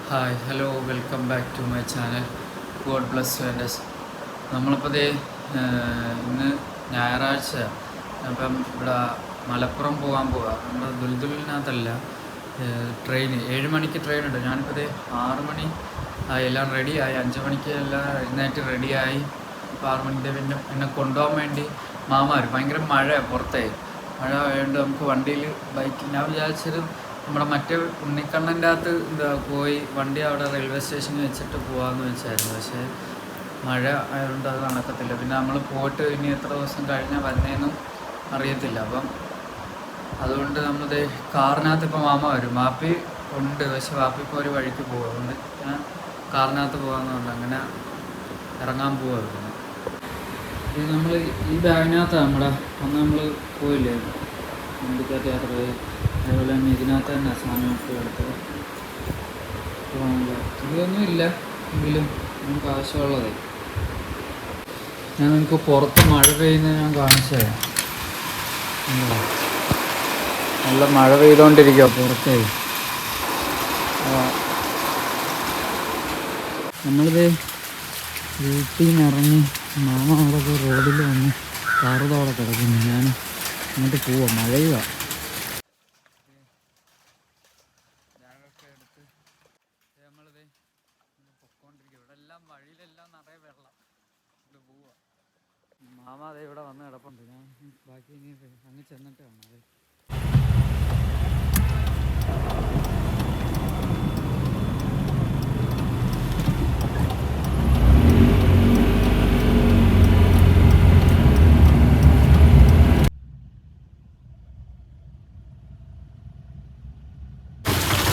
Hi hello welcome back to my channel God bless you and S. നമ്മളിപ്പോൾ ഇന്ന് ഞായറാഴ്ച അപ്പം ഇവിടെ മലപ്പുറം പോകാൻ പോവുക. നമ്മൾ ദുൽദുലിനകത്തല്ല, ട്രെയിൻ 7 മണിക്ക് ട്രെയിൻ ഉണ്ട്. ഞാനിപ്പോൾ 6 മണി എല്ലാം റെഡിയായി, 5 മണിക്ക് എല്ലാം എഴുന്നേറ്റ് റെഡിയായി. ഇപ്പോൾ 6 മണിക്ക് പിന്നെ എന്നെ കൊണ്ടുപോകാൻ വേണ്ടി മാമാർ. ഭയങ്കര മഴ, പുറത്തേ മഴ ആയതുകൊണ്ട് നമുക്ക് വണ്ടിയിൽ ബൈക്കിൽ ഞാൻ വിചാരിച്ചൊരു നമ്മുടെ മറ്റേ ഉണ്ണിക്കണ്ണൻ്റെ അകത്ത് പോയി വണ്ടി അവിടെ റെയിൽവേ സ്റ്റേഷനിൽ വെച്ചിട്ട് പോകാമെന്ന് വെച്ചായിരുന്നു. പക്ഷേ മഴ ആയതുകൊണ്ട് അത് നടക്കത്തില്ല. പിന്നെ നമ്മൾ പോയിട്ട് ഇനി എത്ര ദിവസം കഴിഞ്ഞാൽ വരുന്നതെന്നും അറിയത്തില്ല. അപ്പം അതുകൊണ്ട് നമ്മൾ കാറിനകത്ത് ഇപ്പോൾ മാമ വരും. വാപ്പി ഉണ്ട്, പക്ഷെ വാപ്പി ഇപ്പോൾ ഒരു വഴിക്ക് പോകും. അതുകൊണ്ട് ഞാൻ കാറിനകത്ത് പോകാമെന്ന് പറഞ്ഞു അങ്ങനെ ഇറങ്ങാൻ പോവായിരുന്നു. ഇത് നമ്മൾ ഈ ബാഗിനകത്താണ് നമ്മുടെ അന്ന് നമ്മൾ പോയില്ലേ വണ്ടിക്കകത്ത് യാത്ര പോയി, അതുപോലെ തന്നെ ഇതിനകത്ത് തന്നെ സാധനമൊക്കെ എടുത്തത്. ഇതൊന്നും ഇല്ല എങ്കിലും നമുക്ക് ആവശ്യമുള്ളത് ഞാൻ നിങ്ങൾക്ക് പുറത്ത് മഴ പെയ്യുന്നത് ഞാൻ കാണിച്ചത്. നല്ല മഴ പെയ്തുകൊണ്ടിരിക്കുക പുറത്തേ. നമ്മളിത് വീട്ടിൽ നിന്ന് ഇറങ്ങി മാമ അവിടെ റോഡിൽ വന്ന് കാറുതോടെ കിടക്കുന്നു. ഞാൻ അങ്ങോട്ട് പോവാം, മഴയുക. നമ്മളിത് പൊക്കോണ്ടിരിക്കുക. ഇവിടെ എല്ലാം വഴിയിലെല്ലാം നിറയെ വെള്ളം. ഇത് പോവാ. മാമ അതേ ഇവിടെ വന്ന് കിടപ്പുണ്ട്. ഞാൻ ബാക്കി ഇനി അങ്ങ് ചെന്നിട്ട് കാണാം. അതെ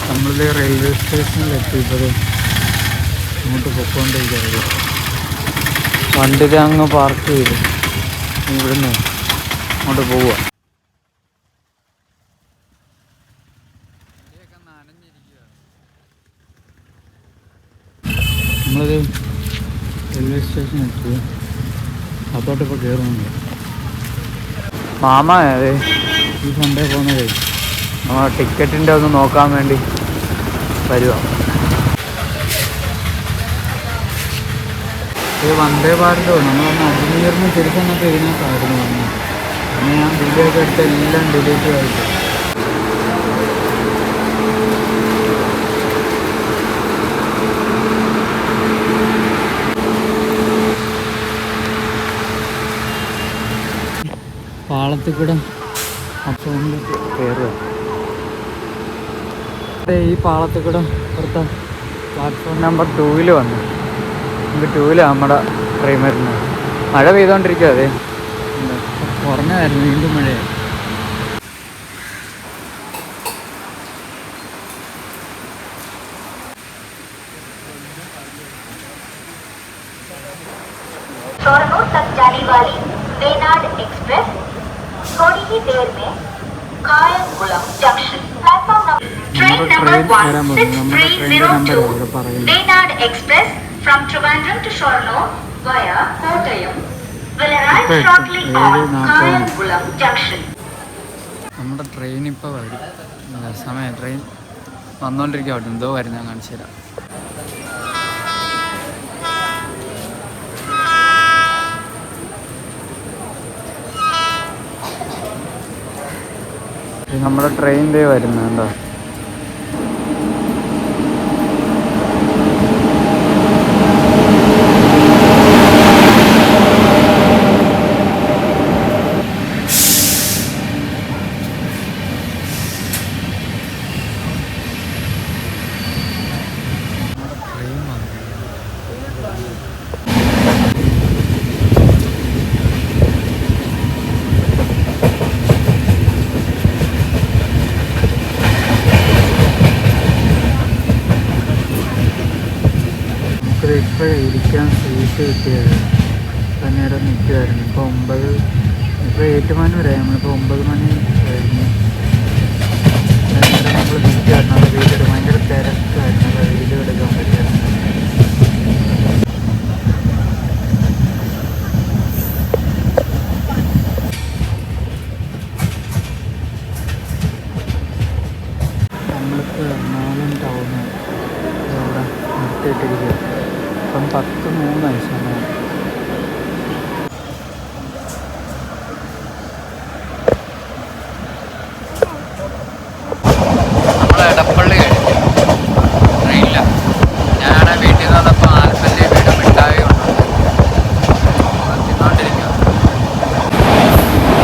നമ്മൾ റെയിൽവേ സ്റ്റേഷനിലെത്തി. ഇപ്പോൾ അങ്ങോട്ട് പൊക്കോണ്ടിരിക്കുന്നത്. വണ്ടി അങ്ങ് പാർക്ക് ചെയ്ത് ഇവിടുന്ന് അങ്ങോട്ട് പോവുക. നമ്മളത് റെയിൽവേ സ്റ്റേഷനെത്തി. അതോട്ടിപ്പോൾ കയറുന്നുണ്ട്. മാമ അതെ ഈ സൺഡേ പോകുന്നതേ നമ്മൾ ടിക്കറ്റിൻ്റെ ഒന്ന് നോക്കാൻ വേണ്ടി വരുക. ഇത് വന്ദേ ഭാരതോ നമ്മളൊന്ന് അജ്മീറിന് തിരിച്ചെന്നൊക്കെ ഇതിനകത്തായിരുന്നു വന്നത്. പിന്നെ ഞാൻ വീഡിയോ ഒക്കെ എടുത്ത് എല്ലാം ഡിലീറ്റ് ആയിട്ട്. പാളത്തിൽ കൂടെ അപ്പം കയറുക. ഈ പാളത്തിൽ കൂടെ പുറത്ത് പ്ലാറ്റ്ഫോം നമ്പർ 2 വന്നു. നമുക്ക് 2 നമ്മുടെ ട്രെയിൻ വരുന്നത്. മഴ പെയ്തുകൊണ്ടിരിക്കുക. അതെ കുറഞ്ഞായിരുന്നു, വീണ്ടും മഴയായി. शोरनूर तक जाने वाली वेनाड एक्सप्रेस थोड़ी ही देर में Kayamkulam junction platform train number 1630 Venad express from Trivandrum to Shoranur via Kottayam will arrive shortly on Kayamkulam junction. നമ്മുടെ ട്രെയിൻ ഇപ്പോൾ വരും. സമയം ട്രെയിൻ വന്നുകൊണ്ടിരിക്കുക. അവിടെ എന്തോ വരും, ഞാൻ കാണിച്ചു തരാം. നമ്മുടെ ട്രെയിൻ വരുന്നുണ്ടോ? ഇപ്പോഴേ ഇരിക്കാൻ സീറ്റ് കിട്ടിയത്. നേരം നിൽക്കുമായിരുന്നു. ഇപ്പോൾ 8 മണി വരെ. നമ്മളിപ്പോൾ 9 മണി കഴിഞ്ഞ് നമ്മൾ നിൽക്കുമായിരുന്നു. അത് വീഡിയോ ഭയങ്കര തിരക്കായിരുന്നു. അത് വീഡിയോ എടുക്കാൻ പറ്റുമായിരുന്നു. നമ്മളിപ്പോൾ എറണാകുളം ടൗണ് കുത്തിയിട്ടിരിക്കുക. ഇപ്പം 10:03 സമയം. നമ്മൾ എടപ്പള്ളി കഴിഞ്ഞു ട്രെയിനില്ല. ഞാൻ വീട്ടിൽ നിന്ന് വന്നപ്പോൾ ആൽഫൻ്റെ വീട് മിഠായി തിന്നോണ്ടിരിക്കുക.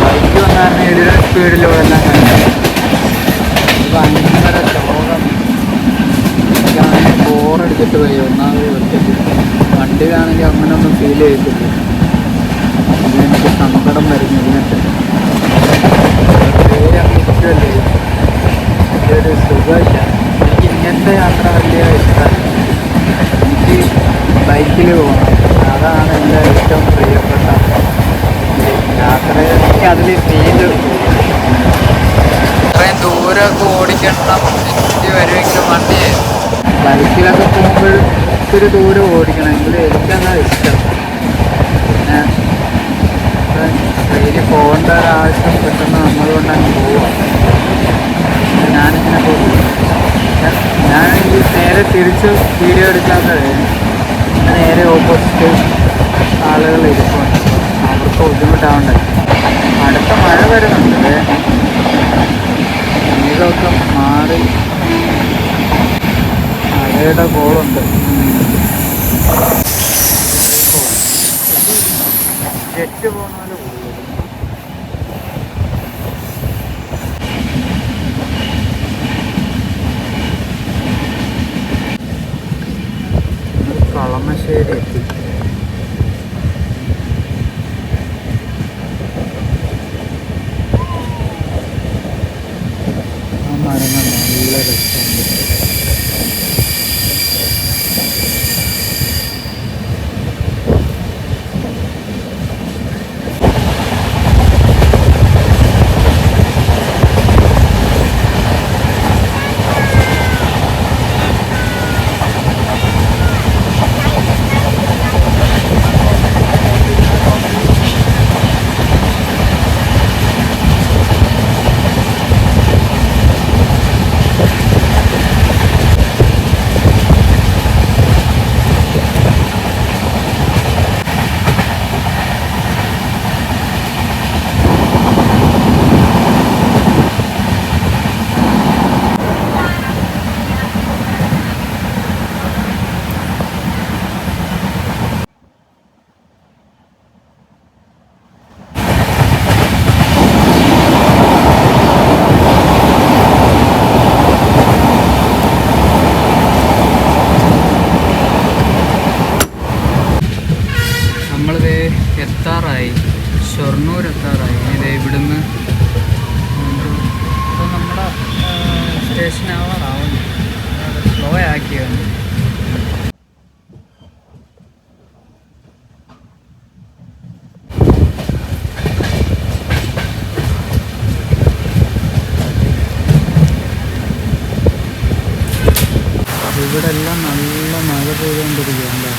ബൈക്ക് വന്നായിരുന്നു 70 സ്പീഡിലൂടെ എല്ലാം കഴിഞ്ഞു. ഭയങ്കര ശോകം. ബോറടിച്ചിട്ട് പോയി. ഒന്നാമത് ഒറ്റയ്ക്ക് വണ്ടിയിലാണെങ്കിൽ അങ്ങനെയൊന്നും ഫീൽ ചെയ്തിട്ടില്ല. ഇതിനെനിക്ക് സങ്കടം വരുന്നു. ഇതിനൊക്കെ ഇരിക്കുമല്ലേ, ഇതൊരു സുഖമില്ല. എനിക്ക് ഇങ്ങനത്തെ യാത്ര വലിയ ഇഷ്ടമല്ല. എനിക്ക് ബൈക്കിൽ പോകണം. അതാണ് എൻ്റെ ഏറ്റവും പ്രിയപ്പെട്ട യാത്ര. എനിക്ക് അതിൽ ഫീല് ഇത്രയും ദൂരമൊക്കെ ഓടിക്കണം. എനിക്ക് വരുമെങ്കിലും വണ്ടിയെ ബൈക്കിലൊക്കെ പോകുമ്പോൾ ഇത്തിരി ദൂരം ഓടിക്കണം. എങ്കിലും എനിക്കതാ ഇഷ്ടം. പിന്നെ ട്രെയിനിൽ പോകേണ്ട ഒരാവശ്യം പെട്ടെന്ന് നമ്മളുകൊണ്ടങ്ങ് പോവാം. ഞാനിങ്ങനെ പോകും. ഞാൻ ഈ നേരെ തിരിച്ച് വീഡിയോ എടുക്കാത്തത് നേരെ ഓപ്പോസിറ്റ് ആളുകൾ ഇരിപ്പുണ്ട്. അവർക്ക് ബുദ്ധിമുട്ടാവണ്ടേ. അടുത്ത മഴ വരുന്നുണ്ട്. ഇതൊക്കെ മാറി മഴയുടെ കോളുണ്ട്. ജെറ്റ് പോകുന്ന പോലെ പോകും. കളമശ്ശേരി എത്തി. ആ മരങ്ങൾ നല്ല രസമുണ്ട്. എത്താറായി, ഷൊർണൂർ എത്താറായി. ഇത് ഇവിടുന്ന് ഇപ്പോൾ നമ്മുടെ സ്റ്റേഷൻ ആവാറാവുന്നു. സ്ലോ ആക്കിയാണ്. ഇവിടെ എല്ലാം നല്ല മഴ പെയ്തുകൊണ്ടിരിക്കുകയാണ്.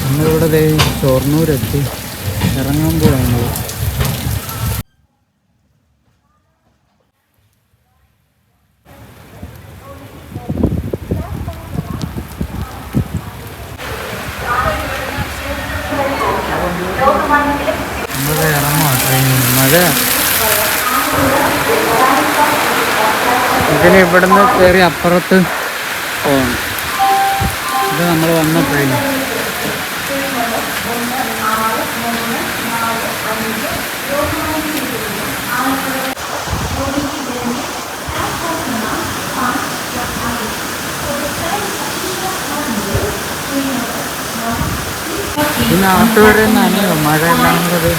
നമ്മളിവിടെ ഷൊർണൂരെത്തി ഇറങ്ങാൻ പോവാണ്. നമ്മളിവിടെ ഇറങ്ങുക ട്രെയിനിൽ. മഴ ഇതിന് ഇവിടുന്ന് കയറി അപ്പുറത്ത് പോകണം. ഇത് നമ്മൾ വന്ന ട്രെയിൻ. പിന്നെ അകത്ത് വരെ നനയോ മഴ എല്ലാം കൂടെ.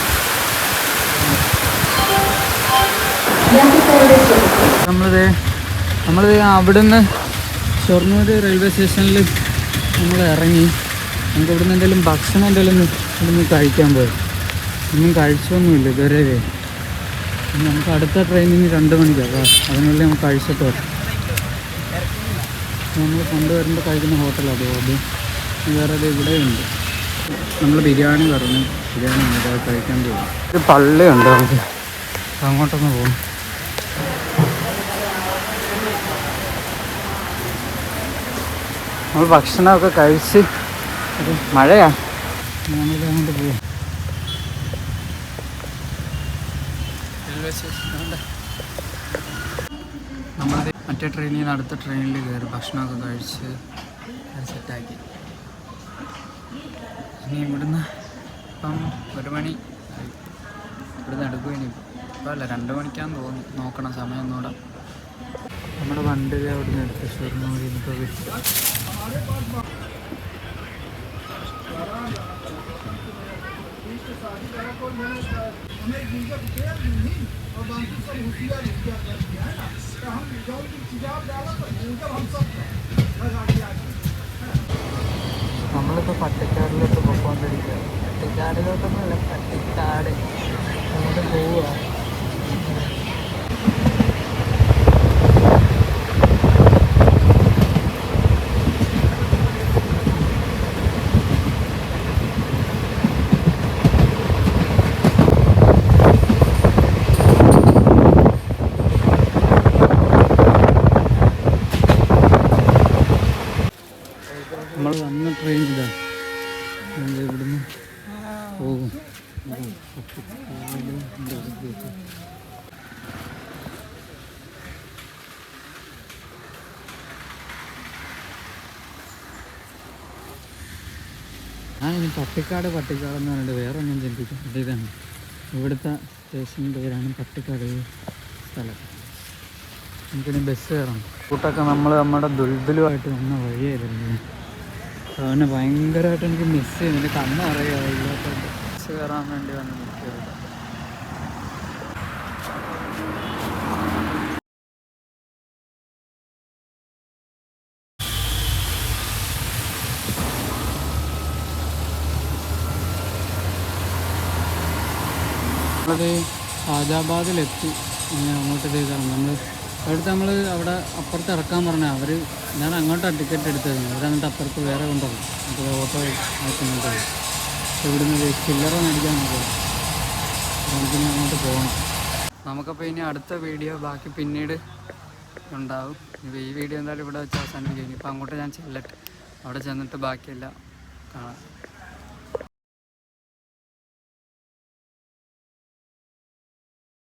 നമ്മളിത് അവിടുന്ന് ഷൊർണൂർ റെയിൽവേ സ്റ്റേഷനിൽ നമ്മൾ ഇറങ്ങി. നമുക്ക് ഇവിടുന്ന് എന്തെങ്കിലും ഭക്ഷണം എന്തെങ്കിലും ഇവിടുന്ന് കഴിക്കാൻ പോയി. ഒന്നും കഴിച്ചൊന്നുമില്ല ഇതുവരെ. നമുക്ക് അടുത്ത ട്രെയിനിന് 2 മണിക്കാണ്. അപ്പോൾ അതിനുള്ളിൽ നമുക്ക് കഴിച്ചിട്ട് വരാം. നമ്മൾ കൊണ്ടുവരുമ്പോൾ കഴിക്കുന്ന ഹോട്ടലാണ് അത്. വേറെ ഇവിടെയുണ്ട്. നമ്മൾ ബിരിയാണി പറഞ്ഞു. ബിരിയാണി ഉണ്ട്, അത് കഴിക്കാൻ പോകും. ഒരു പള്ളിയുണ്ട്, നമുക്ക് അങ്ങോട്ടൊന്ന് പോകും. നമ്മൾ ഭക്ഷണമൊക്കെ കഴിച്ച് മഴയാ, നമ്മളിത് അങ്ങോട്ട് പോവാം. റെയിൽവേ സ്റ്റേഷൻ നമ്മളത് മറ്റേ ട്രെയിനിൽ നിന്ന് അടുത്ത ട്രെയിനിൽ കയറി ഭക്ഷണമൊക്കെ കഴിച്ച് സെറ്റാക്കി. ഇനി ഇവിടുന്ന് ഇപ്പം 1 മണി ഇവിടുന്ന് എടുക്കും. ഇനി ഇപ്പം അല്ല 2 മണിക്കാന്ന് തോന്നുന്നു. നോക്കണം സമയം ഒന്നുകൂടെ. നമ്മുടെ വണ്ടി അവിടുന്ന് എടുത്ത് ഷൊർണൂരിൽ നിന്ന് പോയി. നമ്മളിപ്പോൾ പട്ടിക്കാടിലോട്ട് പോയിക്കൊണ്ടിരിക്കുക. പട്ടിക്കാടിലോട്ടൊന്നുമല്ല, പട്ടിക്കാട് അങ്ങോട്ട് പോവുക. നമ്മൾ വന്ന ട്രെയിൻ ഇതാണ്. ഇവിടുന്ന് പോകും. ഇനി പട്ടിക്കാടെന്ന് പറഞ്ഞിട്ട് വേറെ ഒന്നും ചിന്തിക്കും. ഇതാണ് ഇവിടുത്തെ സ്റ്റേഷൻ്റെ പേരാണ് പട്ടിക്കാട് സ്ഥലം. നമുക്കിനി ബസ് കയറണം. കൂട്ടൊക്കെ നമ്മുടെ ദുൽദുലുമായിട്ട് വന്ന വഴിയായിരുന്നു. അവനെ ഭയങ്കരമായിട്ട് എനിക്ക് മിസ് ചെയ്യും. എൻ്റെ കണ്ണ് അറിയാം. ബസ് കയറാൻ വേണ്ടി വന്ന് നിൽക്കുക. നമ്മളത് ഷാജാബാദിലെത്തി. അങ്ങോട്ട് കയറണം. നമ്മൾ അവിടെ അപ്പുറത്ത് ഇറക്കാൻ പറഞ്ഞാൽ അവർ, ഞാൻ അങ്ങോട്ടാണ് ടിക്കറ്റ് എടുത്തത്. അവരങ്ങോട്ട് അപ്പുറത്ത് വേറെ കൊണ്ടുപോകും. അപ്പോൾ ഓട്ടോ ആയിട്ടുണ്ട്. ഇവിടുന്ന് ചില്ലറ മേടിക്കാൻ നോക്കുക. നമുക്കിനി അങ്ങോട്ട് പോകണം. നമുക്കപ്പോൾ ഇനി അടുത്ത വീഡിയോ ബാക്കി പിന്നീട് ഉണ്ടാവും. ഇപ്പോൾ ഈ വീഡിയോ എന്തായാലും ഇവിടെ വെച്ച് അവസാനിപ്പിക്കും. ഇനിയിപ്പോൾ അങ്ങോട്ട് ഞാൻ ചെല്ലട്ടെ. അവിടെ ചെന്നിട്ട് ബാക്കിയെല്ലാം കാണാം.